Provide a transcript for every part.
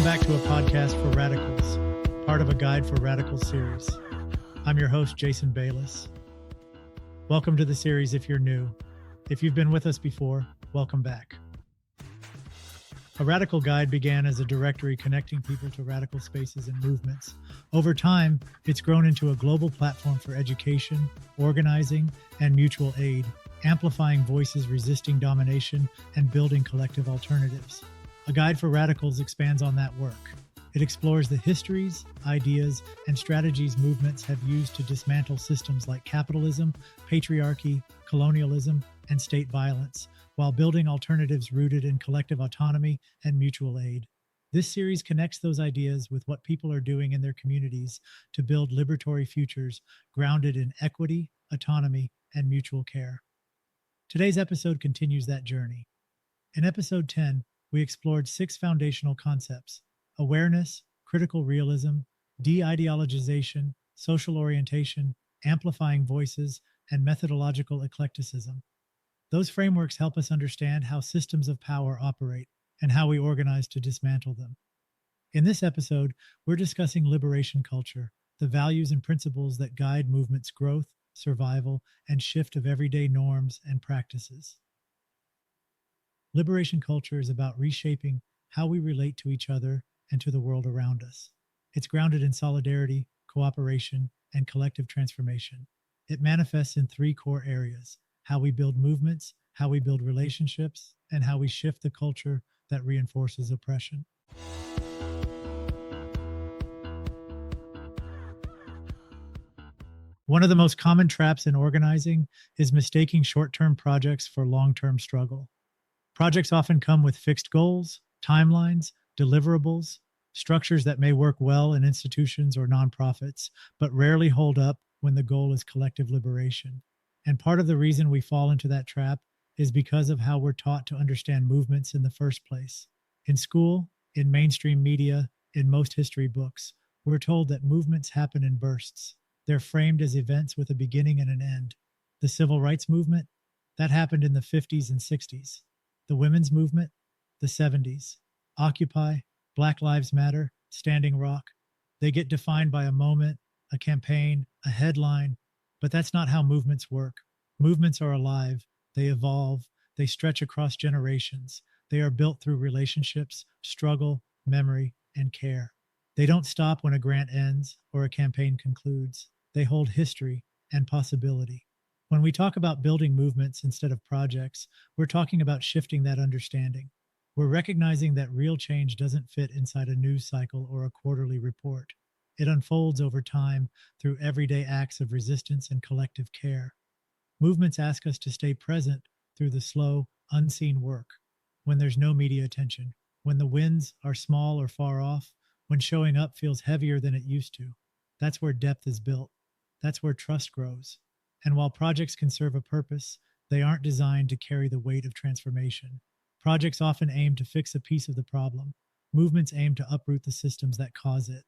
back to a podcast for radicals, part of a Guide for Radicals series. I'm your host, Jason Bayless. Welcome to the series if you're new. If you've been with us before, welcome back. A Radical Guide began as a directory connecting people to radical spaces and movements. Over time, it's grown into a global platform for education, organizing, and mutual aid, amplifying voices resisting domination and building collective alternatives. A Guide for Radicals expands on that work. It explores the histories, ideas, and strategies movements have used to dismantle systems like capitalism, patriarchy, colonialism, and state violence, while building alternatives rooted in collective autonomy and mutual aid. This series connects those ideas with what people are doing in their communities to build liberatory futures grounded in equity, autonomy, and mutual care. Today's episode continues that journey. In episode 10, we explored 6 foundational concepts: awareness, critical realism, de-ideologization, social orientation, amplifying voices, and methodological eclecticism. Those frameworks help us understand how systems of power operate and how we organize to dismantle them. In this episode, we're discussing liberation culture, the values and principles that guide movements' growth, survival, and shift of everyday norms and practices. Liberation culture is about reshaping how we relate to each other and to the world around us. It's grounded in solidarity, cooperation, and collective transformation. It manifests in 3 core areas: how we build movements, how we build relationships, and how we shift the culture that reinforces oppression. One of the most common traps in organizing is mistaking short-term projects for long-term struggle. Projects often come with fixed goals, timelines, deliverables, structures that may work well in institutions or nonprofits, but rarely hold up when the goal is collective liberation. And part of the reason we fall into that trap is because of how we're taught to understand movements in the first place. In school, in mainstream media, in most history books, we're told that movements happen in bursts. They're framed as events with a beginning and an end. The civil rights movement, that happened in the 50s and 60s. The women's movement, the 70s. Occupy, Black Lives Matter, Standing Rock. They get defined by a moment, a campaign, a headline, but that's not how movements work. Movements are alive, they evolve, they stretch across generations. They are built through relationships, struggle, memory, and care. They don't stop when a grant ends or a campaign concludes. They hold history and possibility. When we talk about building movements instead of projects, we're talking about shifting that understanding. We're recognizing that real change doesn't fit inside a news cycle or a quarterly report. It unfolds over time through everyday acts of resistance and collective care. Movements ask us to stay present through the slow, unseen work, when there's no media attention, when the wins are small or far off, when showing up feels heavier than it used to. That's where depth is built. That's where trust grows. And while projects can serve a purpose, they aren't designed to carry the weight of transformation. Projects often aim to fix a piece of the problem. Movements aim to uproot the systems that cause it.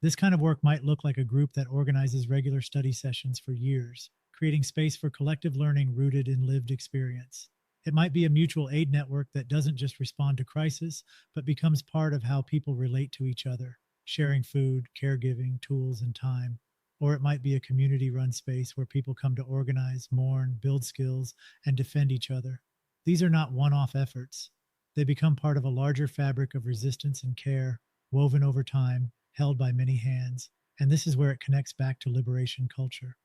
This kind of work might look like a group that organizes regular study sessions for years, creating space for collective learning rooted in lived experience. It might be a mutual aid network that doesn't just respond to crisis, but becomes part of how people relate to each other, sharing food, caregiving, tools, and time. Or it might be a community-run space where people come to organize, mourn, build skills, and defend each other. These are not one-off efforts. They become part of a larger fabric of resistance and care, woven over time, held by many hands. And this is where it connects back to liberation culture.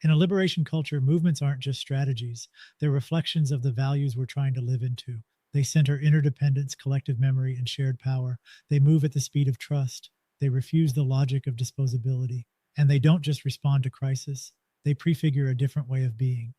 In a liberation culture, movements aren't just strategies. They're reflections of the values we're trying to live into. They center interdependence, collective memory, and shared power. They move at the speed of trust. They refuse the logic of disposability. And they don't just respond to crisis. They prefigure a different way of being.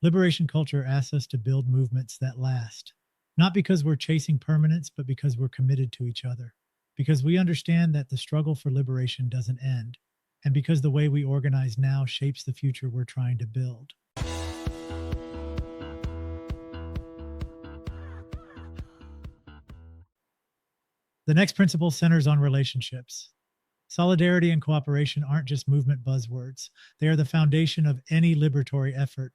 Liberation culture asks us to build movements that last. Not because we're chasing permanence, but because we're committed to each other. Because we understand that the struggle for liberation doesn't end. And because the way we organize now shapes the future we're trying to build. The next principle centers on relationships. Solidarity and cooperation aren't just movement buzzwords. They are the foundation of any liberatory effort.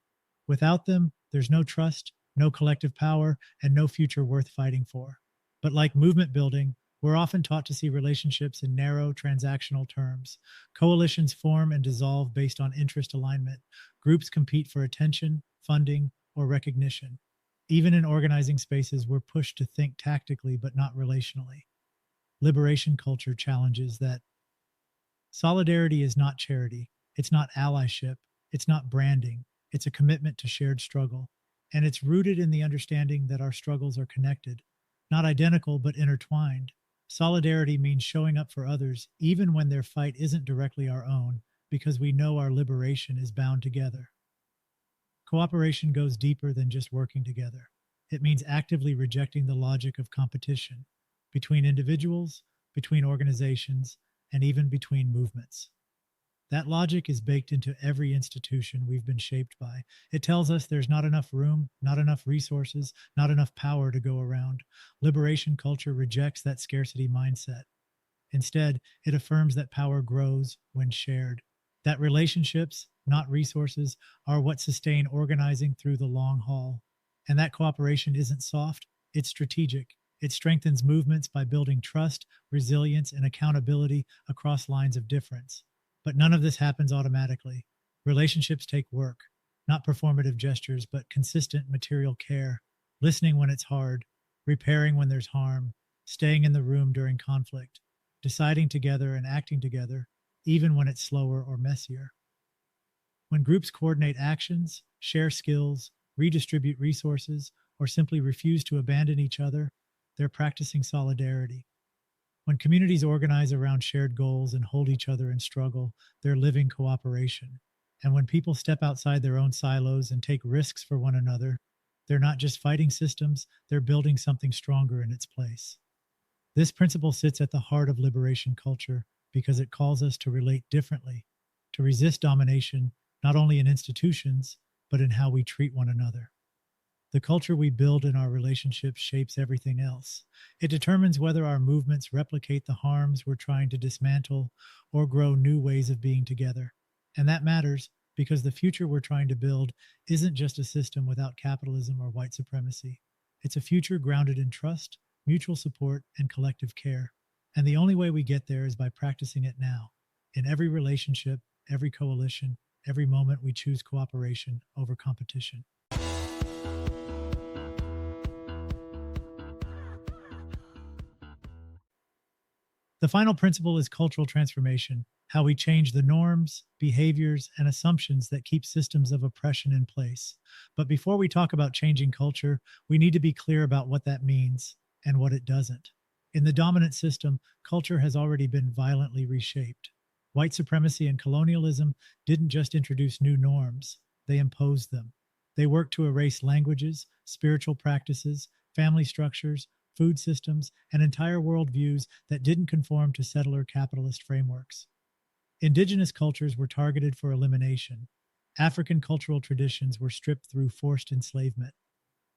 Without them, there's no trust, no collective power, and no future worth fighting for. But like movement building, we're often taught to see relationships in narrow transactional terms. Coalitions form and dissolve based on interest alignment. Groups compete for attention, funding, or recognition. Even in organizing spaces, we're pushed to think tactically but not relationally. Liberation culture challenges that. Solidarity is not charity. It's not allyship. It's not branding. It's a commitment to shared struggle. And it's rooted in the understanding that our struggles are connected, not identical, but intertwined. Solidarity means showing up for others, even when their fight isn't directly our own, because we know our liberation is bound together. Cooperation goes deeper than just working together. It means actively rejecting the logic of competition between individuals, between organizations, and even between movements. That logic is baked into every institution we've been shaped by. It tells us there's not enough room, not enough resources, not enough power to go around. Liberation culture rejects that scarcity mindset. Instead, it affirms that power grows when shared, that relationships, not resources, are what sustain organizing through the long haul. And that cooperation isn't soft, it's strategic. It strengthens movements by building trust, resilience, and accountability across lines of difference. But none of this happens automatically. Relationships take work, not performative gestures, but consistent material care, listening when it's hard, repairing when there's harm, staying in the room during conflict, deciding together and acting together, even when it's slower or messier. When groups coordinate actions, share skills, redistribute resources, or simply refuse to abandon each other, they're practicing solidarity. When communities organize around shared goals and hold each other in struggle, they're living cooperation. And when people step outside their own silos and take risks for one another, they're not just fighting systems, they're building something stronger in its place. This principle sits at the heart of liberation culture because it calls us to relate differently, to resist domination, not only in institutions, but in how we treat one another. The culture we build in our relationships shapes everything else. It determines whether our movements replicate the harms we're trying to dismantle or grow new ways of being together. And that matters because the future we're trying to build isn't just a system without capitalism or white supremacy. It's a future grounded in trust, mutual support, and collective care. And the only way we get there is by practicing it now. In every relationship, every coalition, every moment we choose cooperation over competition. The final principle is cultural transformation, how we change the norms, behaviors, and assumptions that keep systems of oppression in place. But before we talk about changing culture, we need to be clear about what that means and what it doesn't. In the dominant system, culture has already been violently reshaped. White supremacy and colonialism didn't just introduce new norms, they imposed them. They worked to erase languages, spiritual practices, family structures, food systems, and entire worldviews that didn't conform to settler capitalist frameworks. Indigenous cultures were targeted for elimination. African cultural traditions were stripped through forced enslavement.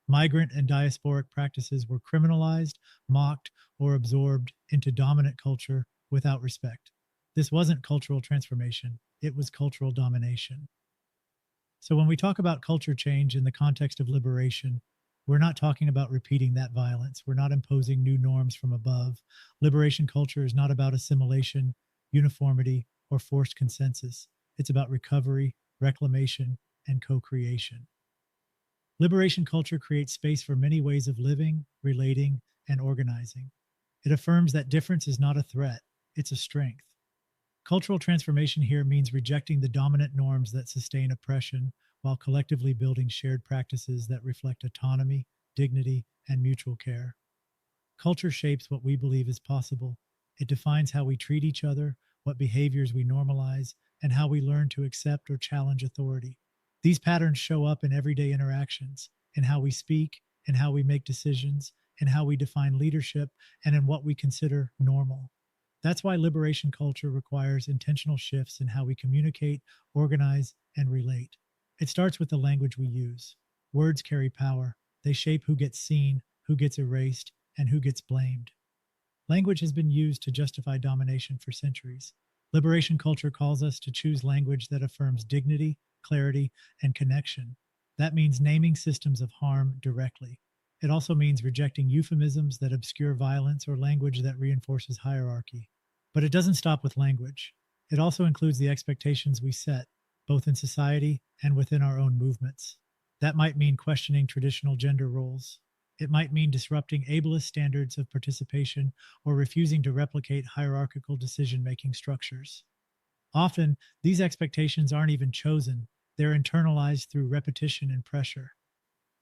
Migrant and diasporic practices were criminalized, mocked, or absorbed into dominant culture without respect. This wasn't cultural transformation, it was cultural domination. So when we talk about culture change in the context of liberation, we're not talking about repeating that violence. We're not imposing new norms from above. Liberation culture is not about assimilation, uniformity, or forced consensus. It's about recovery, reclamation, and co creation. Liberation culture creates space for many ways of living, relating, and organizing. It affirms that difference is not a threat, it's a strength. Cultural transformation here means rejecting the dominant norms that sustain oppression while collectively building shared practices that reflect autonomy, dignity, and mutual care. Culture shapes what we believe is possible. It defines how we treat each other, what behaviors we normalize, and how we learn to accept or challenge authority. These patterns show up in everyday interactions, in how we speak, in how we make decisions, in how we define leadership, and in what we consider normal. That's why liberation culture requires intentional shifts in how we communicate, organize, and relate. It starts with the language we use. Words carry power. They shape who gets seen, who gets erased, and who gets blamed. Language has been used to justify domination for centuries. Liberation culture calls us to choose language that affirms dignity, clarity, and connection. That means naming systems of harm directly. It also means rejecting euphemisms that obscure violence or language that reinforces hierarchy. But it doesn't stop with language. It also includes the expectations we set, both in society and within our own movements. That might mean questioning traditional gender roles. It might mean disrupting ableist standards of participation or refusing to replicate hierarchical decision making structures. Often, these expectations aren't even chosen, they're internalized through repetition and pressure.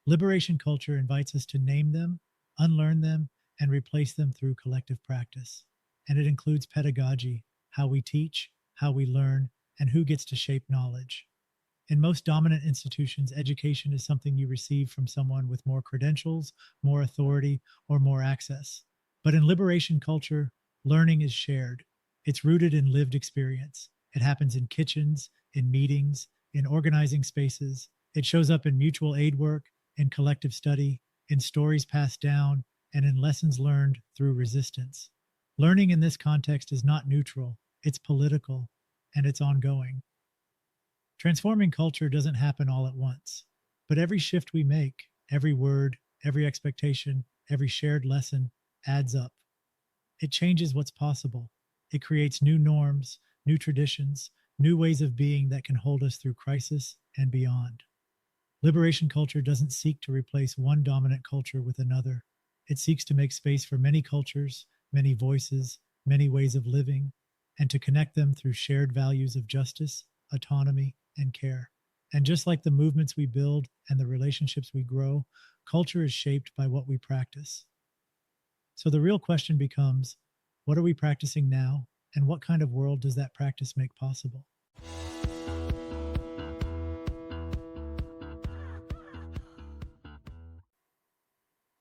Liberation culture invites us to name them, unlearn them, and replace them through collective practice. And it includes pedagogy, how we teach, how we learn, and who gets to shape knowledge. In most dominant institutions, education is something you receive from someone with more credentials, more authority, or more access. But in liberation culture, learning is shared. It's rooted in lived experience. It happens in kitchens, in meetings, in organizing spaces. It shows up in mutual aid work, in collective study, in stories passed down, and in lessons learned through resistance. Learning in this context is not neutral, it's political, and it's ongoing. Transforming culture doesn't happen all at once, but every shift we make, every word, every expectation, every shared lesson adds up. It changes what's possible. It creates new norms, new traditions, new ways of being that can hold us through crisis and beyond. Liberation culture doesn't seek to replace one dominant culture with another. It seeks to make space for many cultures, many voices, many ways of living, and to connect them through shared values of justice, autonomy, and care. And just like the movements we build and the relationships we grow, culture is shaped by what we practice. So the real question becomes, what are we practicing now, and what kind of world does that practice make possible?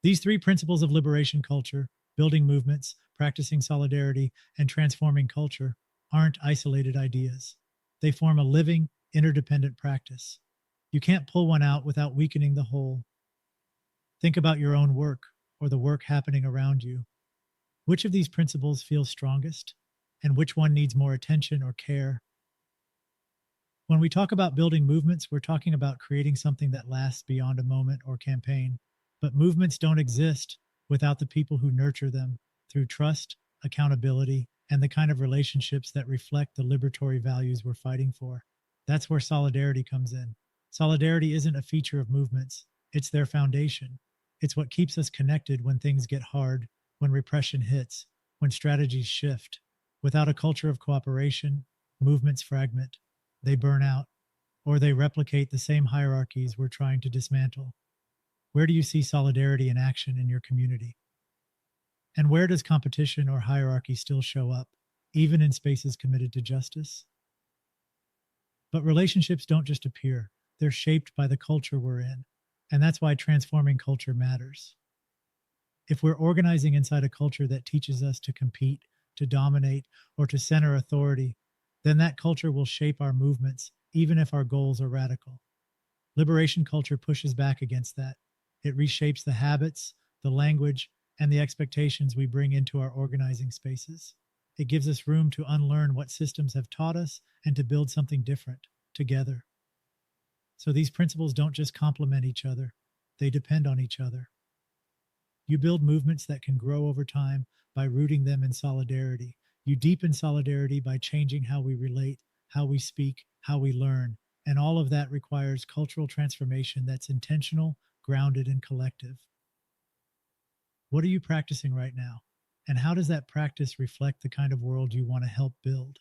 These three principles of liberation culture, building movements, practicing solidarity, and transforming culture, aren't isolated ideas. They form a living, interdependent practice. You can't pull one out without weakening the whole. Think about your own work or the work happening around you. Which of these principles feels strongest, and which one needs more attention or care? When we talk about building movements, we're talking about creating something that lasts beyond a moment or campaign. But movements don't exist without the people who nurture them through trust, accountability, and the kind of relationships that reflect the liberatory values we're fighting for. That's where solidarity comes in. Solidarity isn't a feature of movements, it's their foundation. It's what keeps us connected when things get hard, when repression hits, when strategies shift. Without a culture of cooperation, movements fragment, they burn out, or they replicate the same hierarchies we're trying to dismantle. Where do you see solidarity in action in your community? And where does competition or hierarchy still show up, even in spaces committed to justice? But relationships don't just appear, they're shaped by the culture we're in. And that's why transforming culture matters. If we're organizing inside a culture that teaches us to compete, to dominate, or to center authority, then that culture will shape our movements, even if our goals are radical. Liberation culture pushes back against that. It reshapes the habits, the language, and the expectations we bring into our organizing spaces. It gives us room to unlearn what systems have taught us and to build something different together. So these principles don't just complement each other, they depend on each other. You build movements that can grow over time by rooting them in solidarity. You deepen solidarity by changing how we relate, how we speak, how we learn. And all of that requires cultural transformation that's intentional, grounded, and collective. What are you practicing right now? And how does that practice reflect the kind of world you want to help build?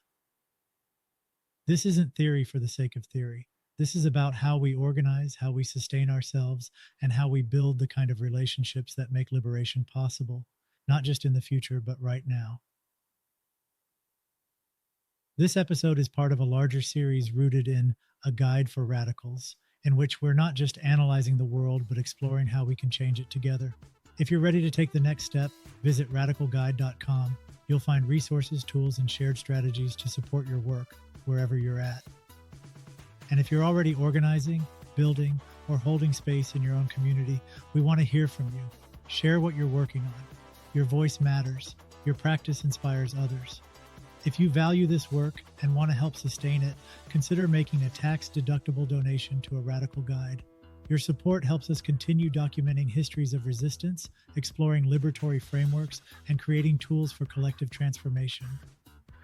This isn't theory for the sake of theory. This is about how we organize, how we sustain ourselves, and how we build the kind of relationships that make liberation possible, not just in the future, but right now. This episode is part of a larger series rooted in A Guide for Radicals, in which we're not just analyzing the world, but exploring how we can change it together. If you're ready to take the next step, visit radicalguide.com. You'll find resources, tools, and shared strategies to support your work wherever you're at. And if you're already organizing, building, or holding space in your own community, we want to hear from you. Share what you're working on. Your voice matters. Your practice inspires others. If you value this work and want to help sustain it, consider making a tax-deductible donation to A Radical Guide. Your support helps us continue documenting histories of resistance, exploring liberatory frameworks, and creating tools for collective transformation.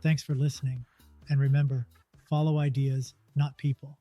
Thanks for listening. And remember, follow ideas, not people.